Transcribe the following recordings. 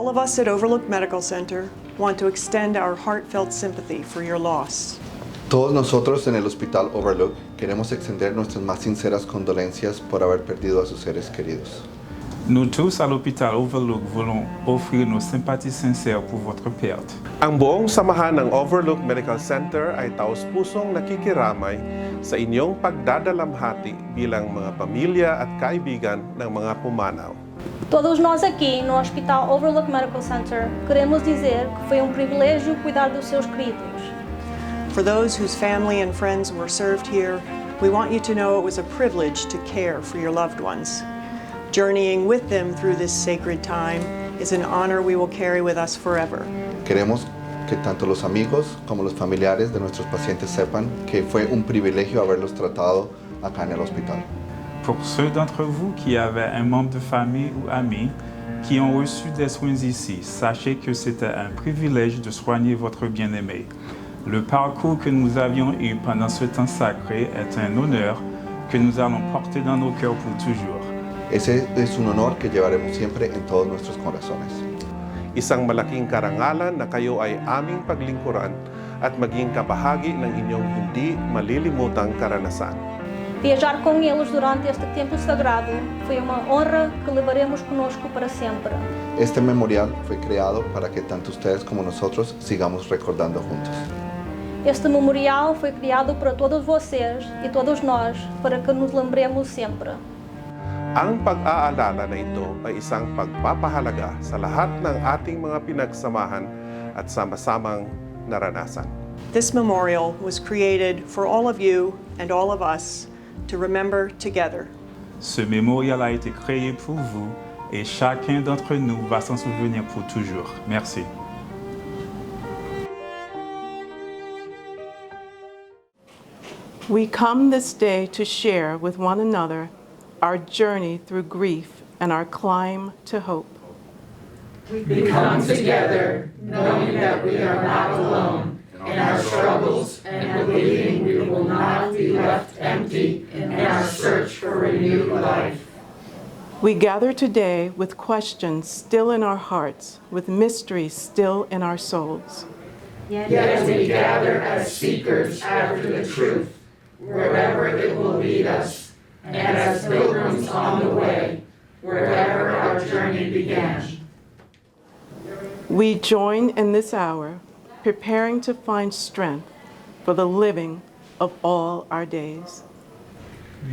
All of us at Overlook Medical Center want to extend our heartfelt sympathy for your loss. Todos nosotros en el Hospital Overlook queremos extender nuestras más sinceras condolencias por haber perdido a sus seres queridos. Nous tous à l'hôpital Overlook voulons offrir nos sympathies sincères pour votre perte. Ang buong samahan ng Overlook Medical Center ay taos-pusong nakikiramay sa inyong pagdadalamhati bilang mga pamilya at kaibigan ng mga pumanaw. Todos nós aqui no Hospital Overlook Medical Center queremos dizer que foi privilégio cuidar dos seus queridos. For those whose family and friends were served here, we want you to know it was a privilege to care for your loved ones. Journeying with them through this sacred time is an honor we will carry with us forever. Queremos que tanto los amigos como los familiares de nuestros pacientes sepan que fue un privilegio haberlos tratado acá en el hospital. Pour ceux d'entre vous qui avaient un membre de famille ou ami qui ont reçu des soins ici, sachez que c'était un privilège de soigner votre bien-aimé. Le parcours que nous avions eu pendant ce temps sacré est un honneur que nous allons porter dans nos cœurs pour toujours. Ese es un honor que llevaremos siempre en todos nuestros corazones. Isang malaking karangalan na kayo ay aming paglingkuran at maging kabahagi ng inyong hindi malilimutang karanasan. Viajar com eles durante este tempo sagrado foi uma honra que levaremos conosco para sempre. Este memorial fue creado para que tanto ustedes como nosotros sigamos recordando juntos. Este memorial foi criado para todos vocês e todos nós, para que nos lembremos sempre. Ang pag-aalala na ito ay isang pagpapahalaga sa lahat ng ating mga pinagsamahan at sama-samang naranasan. This memorial was created for all of you and all of us to remember together. Ce mémorial a été créé pour vous et chacun d'entre nous va s'en souvenir pour toujours. Merci. We come this day to share with one another our journey through grief and our climb to hope. We come together knowing that we are not alone in our struggles and believing we will not be left empty in our search for renewed life. We gather today with questions still in our hearts, with mysteries still in our souls. Yet we gather as seekers after the truth, wherever it will lead us, and as pilgrims on the way, wherever our journey began. We join in this hour, preparing to find strength for the living of all our days.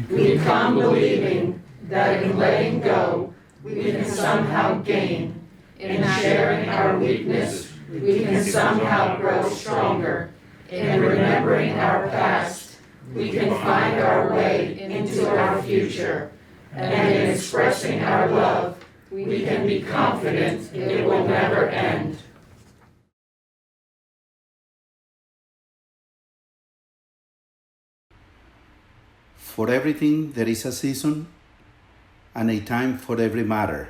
We come believing that in letting go, we can somehow gain. In sharing our weakness, we can somehow grow stronger. In remembering our past, we can find our way into our future. And in expressing our love, we can be confident it will never end. For everything there is a season and a time for every matter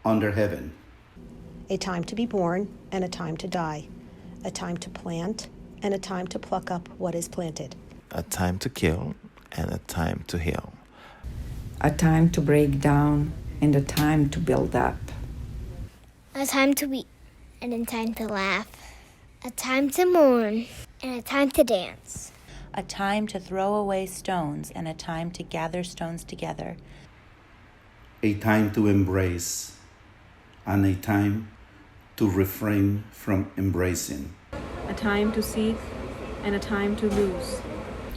under heaven. A time to be born and a time to die. A time to plant and a time to pluck up what is planted. A time to kill and a time to heal. A time to break down and a time to build up. A time to weep and a time to laugh. A time to mourn and a time to dance. A time to throw away stones and a time to gather stones together. A time to embrace and a time to refrain from embracing. A time to seek and a time to lose.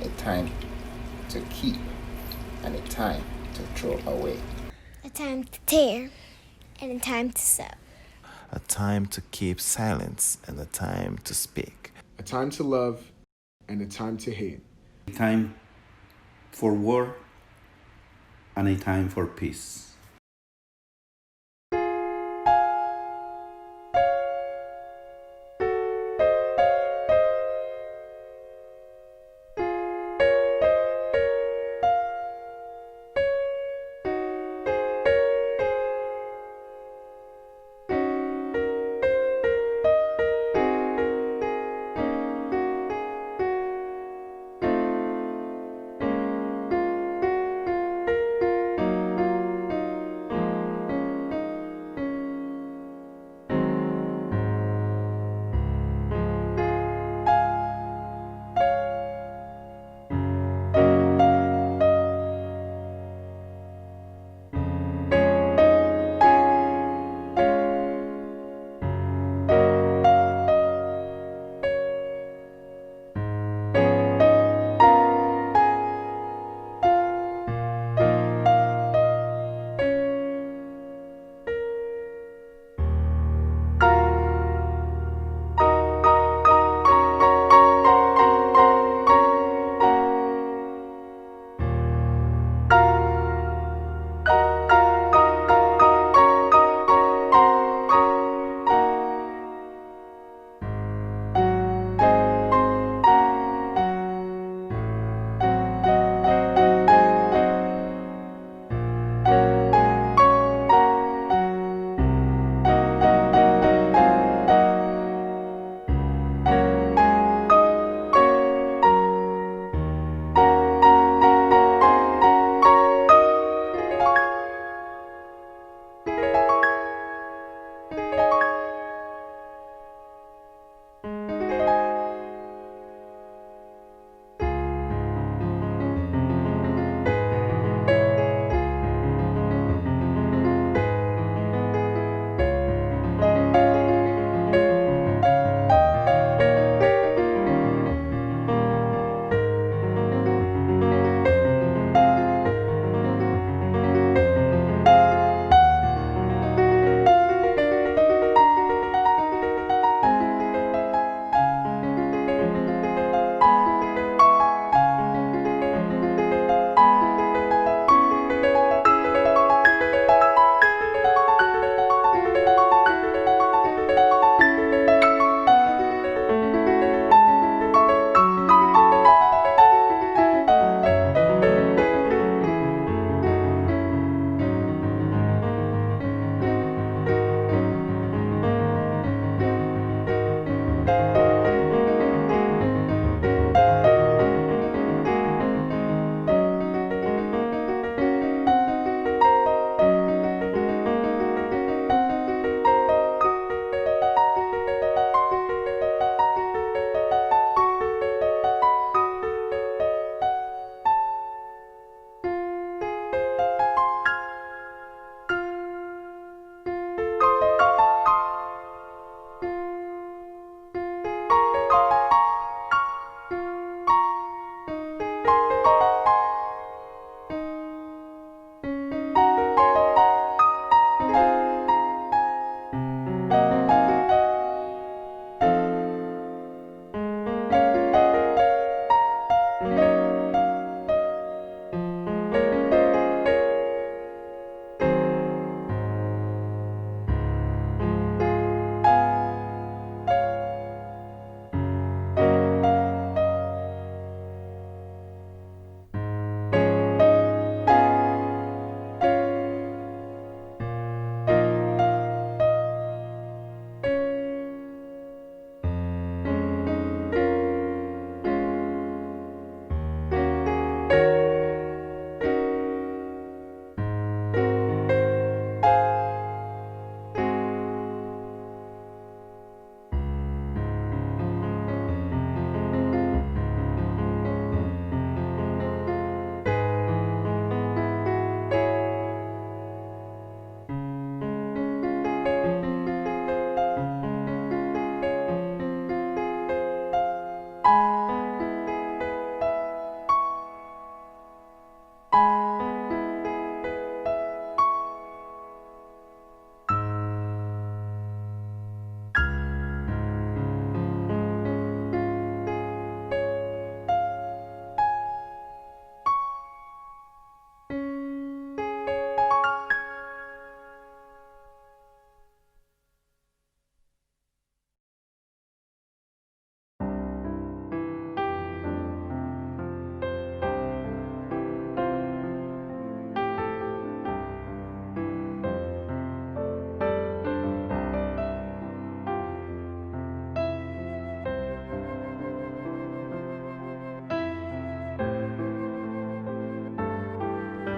A time to keep and a time to throw away. A time to tear and a time to sow. A time to keep silence and a time to speak. A time to love and a time to hate. A time for war and a time for peace.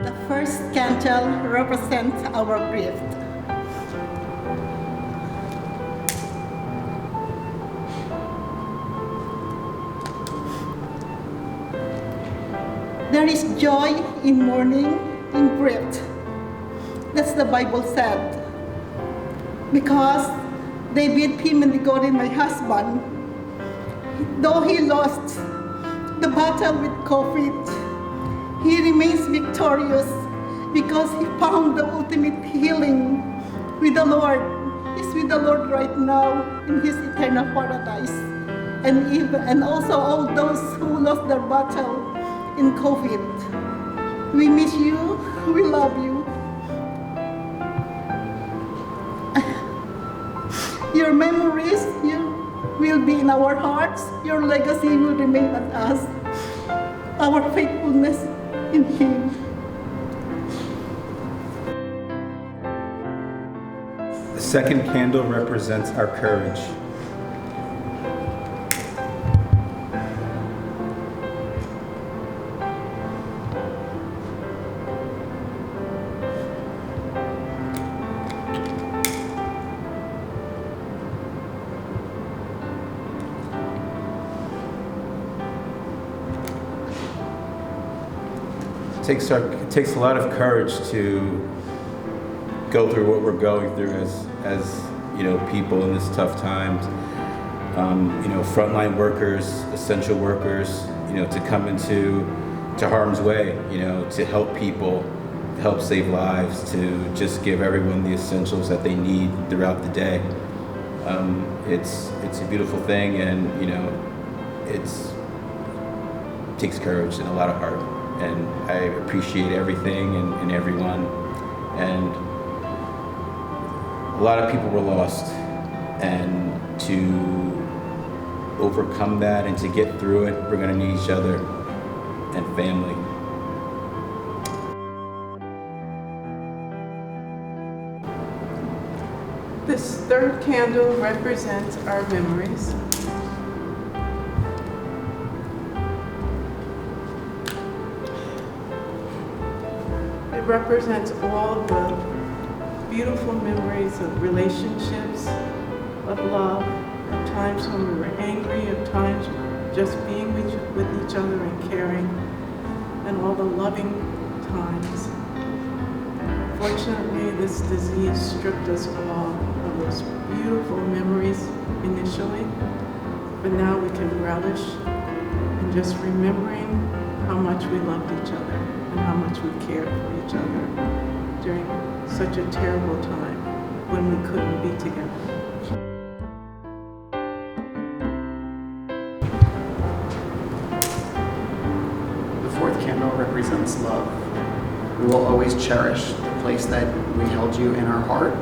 The first candle represents our gift. There is joy in mourning, in grief. That's the Bible said. Because David Pimenigori, my husband, though he lost the battle with COVID, he remains victorious because he found the ultimate healing with the Lord. He's with the Lord right now in his eternal paradise. And also all those who lost their battle in COVID. We miss you, we love you. Your memories will be in our hearts. Your legacy will remain with us. Our faithfulness in Him. The second candle represents our courage. It takes a lot of courage to go through what we're going through as people in this tough times. Frontline workers, essential workers, to come into harm's way, to help people, to help save lives, to just give everyone the essentials that they need throughout the day. It's a beautiful thing, and it takes courage and a lot of heart. And I appreciate everything and everyone. And a lot of people were lost. And to overcome that and to get through it, we're going to need each other and family. This third candle represents our memories. It represents all of the beautiful memories of relationships, of love, of times when we were angry, of times just being with each other and caring, and all the loving times. Fortunately, this disease stripped us all of those beautiful memories initially, but now we can relish in just remembering how much we loved each other and how much we cared for each other during such a terrible time when we couldn't be together. The fourth candle represents love. We will always cherish the place that we held you in our heart,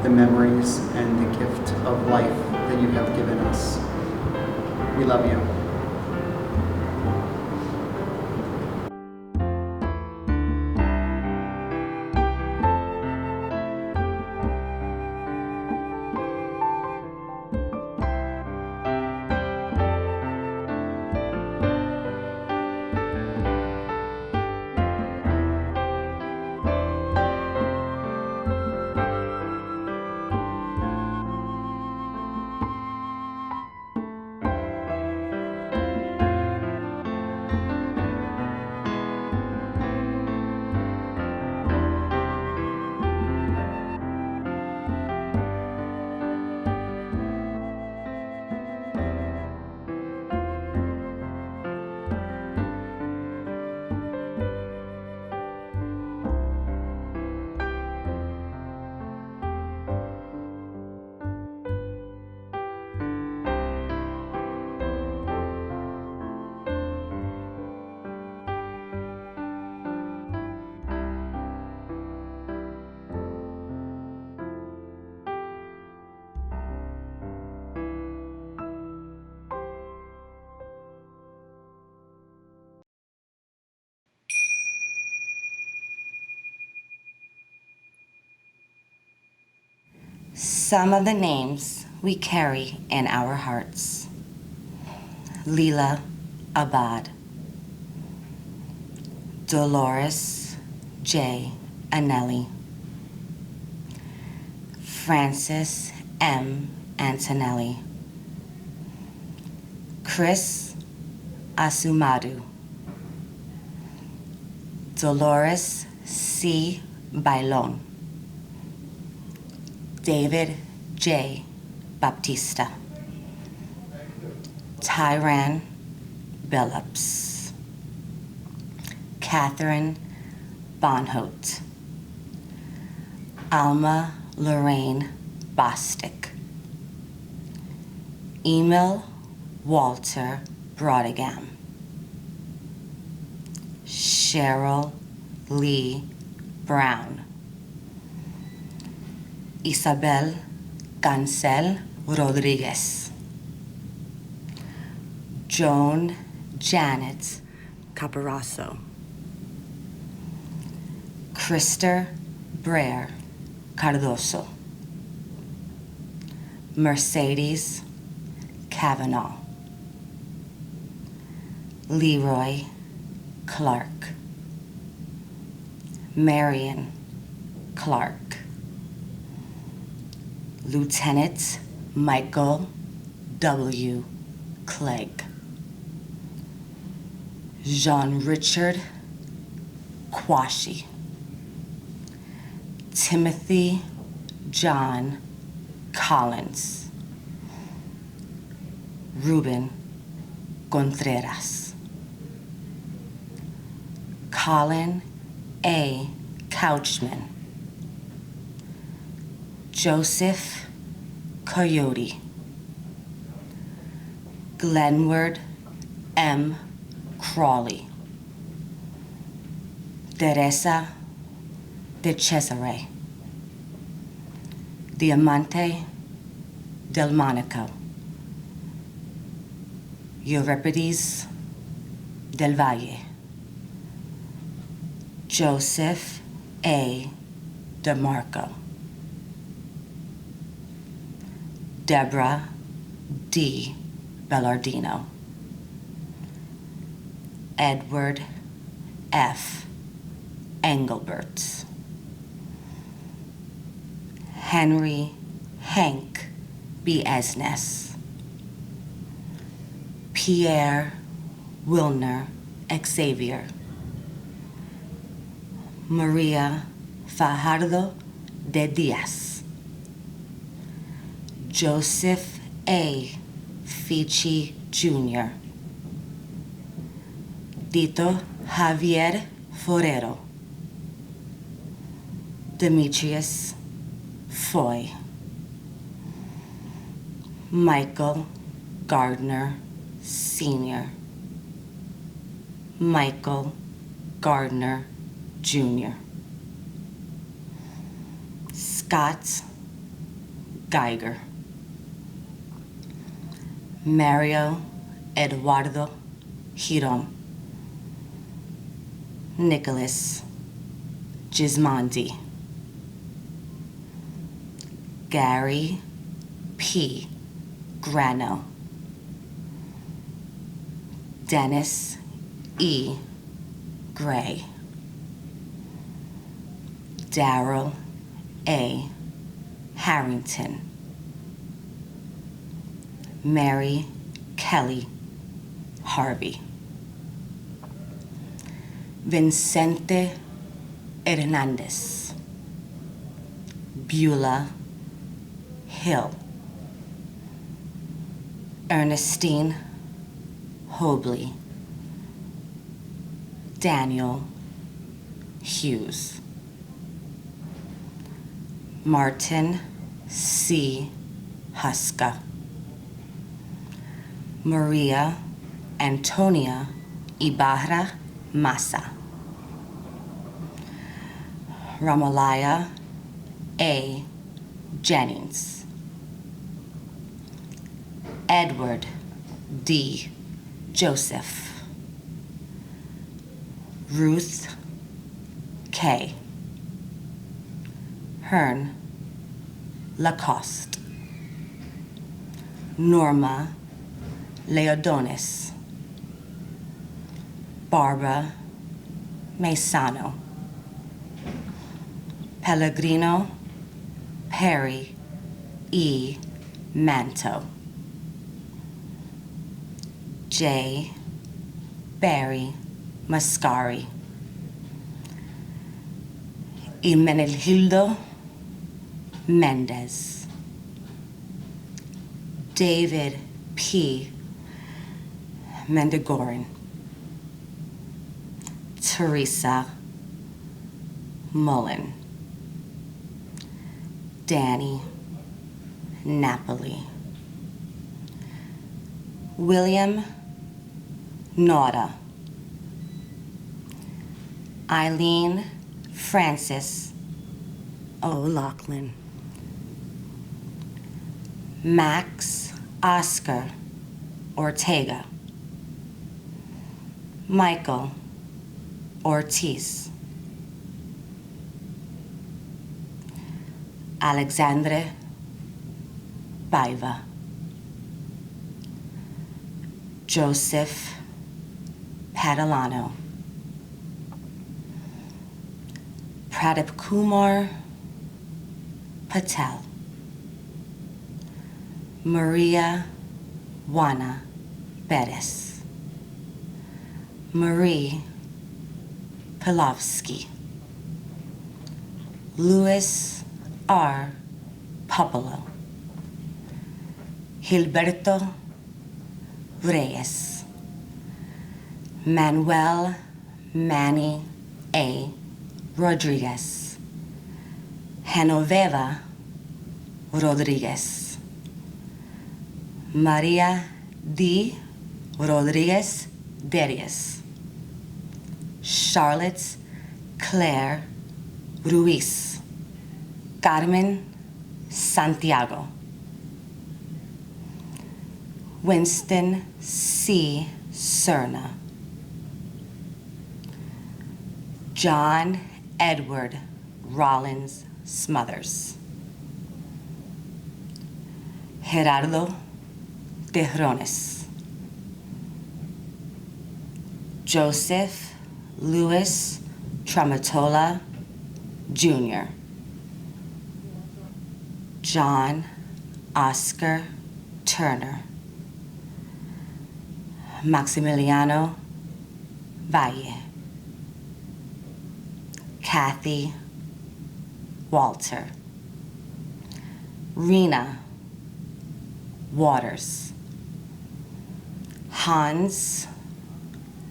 the memories and the gift of life that you have given us. We love you. Some of the names we carry in our hearts. Leela Abad, Dolores J. Anelli, Francis M. Antonelli, Chris Asumadu, Dolores C. Bailon, David J. Baptista, Tyran Billups, Catherine Bonholt, Alma Lorraine Bostic, Emil Walter Brodigam, Cheryl Lee Brown, Isabel Cancel Rodriguez, Joan Janet Caparasso, Krister Brer Cardoso, Mercedes Kavanaugh, Leroy Clark, Marion Clark, Lieutenant Michael W. Clegg, Jean-Richard Quashi, Timothy John Collins, Ruben Contreras, Colin A. Couchman, Joseph Coyote, Glenward M. Crawley, Teresa de Cesare, Diamante del Monaco, Euripides del Valle, Joseph A. DeMarco, Deborah D. Bellardino, Edward F. Engelbert, Henry Hank B. Esnes, Pierre Wilner Xavier, Maria Fajardo de Diaz, Joseph A. Fichi Jr., Tito Javier Forero, Demetrius Foy, Michael Gardner Sr., Michael Gardner Jr., Scott Geiger, Mario Eduardo Hiron, Nicholas Gismondi, Gary P. Grano, Dennis E. Gray, Darrell A. Harrington, Mary Kelly Harvey, Vicente Hernandez, Beulah Hill, Ernestine Hobley, Daniel Hughes, Martin C. Huska, Maria Antonia Ibarra Massa, Ramalaya A. Jennings, Edward D. Joseph, Ruth K. Hearn Lacoste, Norma Leodonis, Barbara Maisano, Pellegrino Perry E. Manto. J. Barry Mascari. Imenildo Mendez. David P. Mendegorin. Teresa Mullen. Danny Napoli. William Nauta. Eileen Francis O'Loughlin. Max Oscar Ortega. Michael Ortiz. Alexandre Baiva. Joseph Padalano. Pradip Kumar Patel. Maria Juana Perez. Marie Pilovsky. Luis R. Popolo. Gilberto Reyes. Manuel Manny A. Rodriguez. Genoveva Rodriguez. Maria D. Rodriguez Darius. Charlotte Claire Ruiz. Carmen Santiago. Winston C. Cerna. John Edward Rollins Smothers. Gerardo Terrones. Joseph Louis Tramatola Jr. John Oscar Turner. Maximiliano Valle. Kathy Walter. Rena Waters. Hans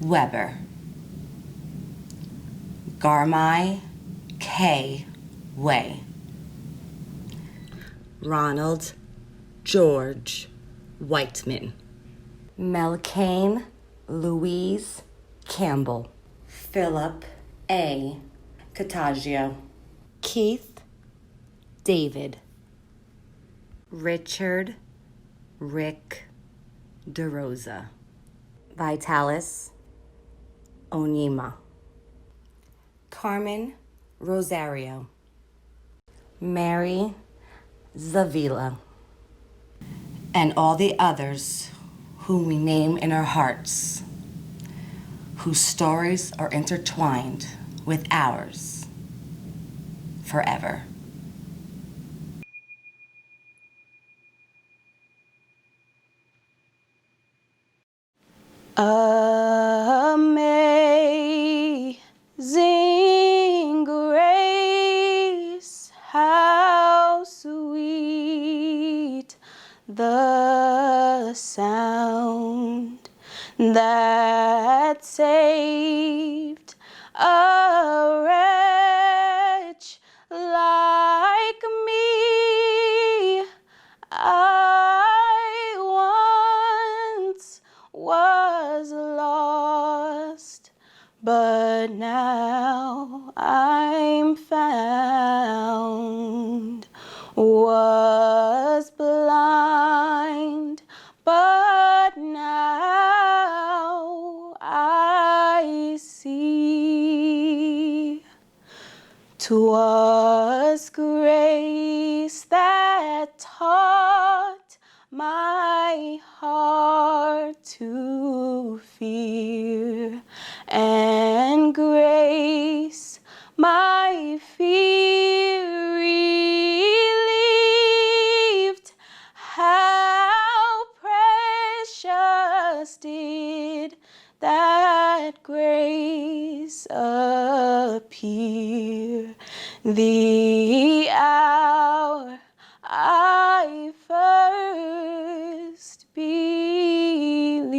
Weber. Garmai K. Way. Ronald George Whiteman. Melcaine Louise Campbell. Philip A. Cottagio. Keith David. Richard Rick DeRosa. Vitalis Onyema. Carmen Rosario. Mary Zavila. And all the others whom we name in our hearts, whose stories are intertwined with ours forever. Amazing grace, how sweet the sound that saved a wretch like me. I once was lost, but now I'm found. Was blind, but now I see. 'Twas grace that taught my heart to fear, and grace my fear Jesus did that grace appear. The hour I first believed.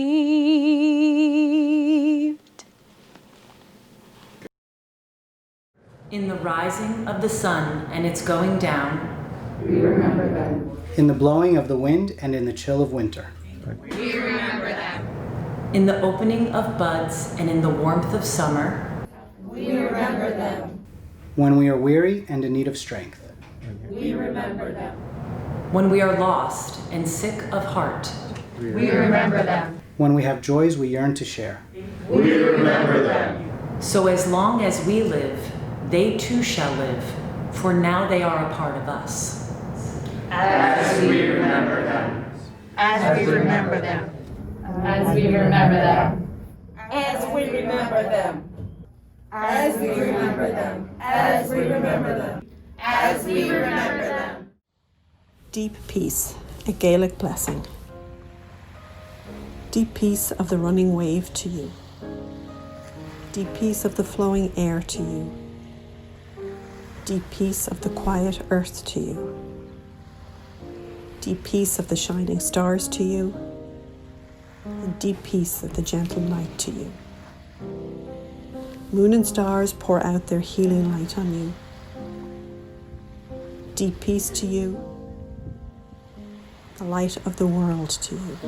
In the rising of the sun and its going down, We remember them. In the blowing of the wind and in the chill of winter. We remember them. In the opening of buds and in the warmth of summer, We remember them. When we are weary and in need of strength. We remember them. when we are lost and sick of heart. We remember them. When we have joys we yearn to share. We remember them. So as long as we live, they too shall live, for now they are a part of us. As we remember them. As we remember them. As we remember them. As we remember them. As we remember them. As we remember them. As we remember them. Deep peace, a Gaelic blessing. Deep peace of the running wave to you. Deep peace of the flowing air to you. Deep peace of the quiet earth to you. Deep peace of the shining stars to you. And deep peace of the gentle night to you. Moon and stars pour out their healing light on you. Deep peace to you. The light of the world to you.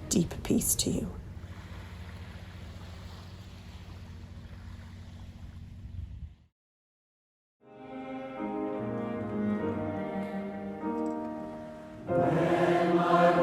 Deep peace to you. When my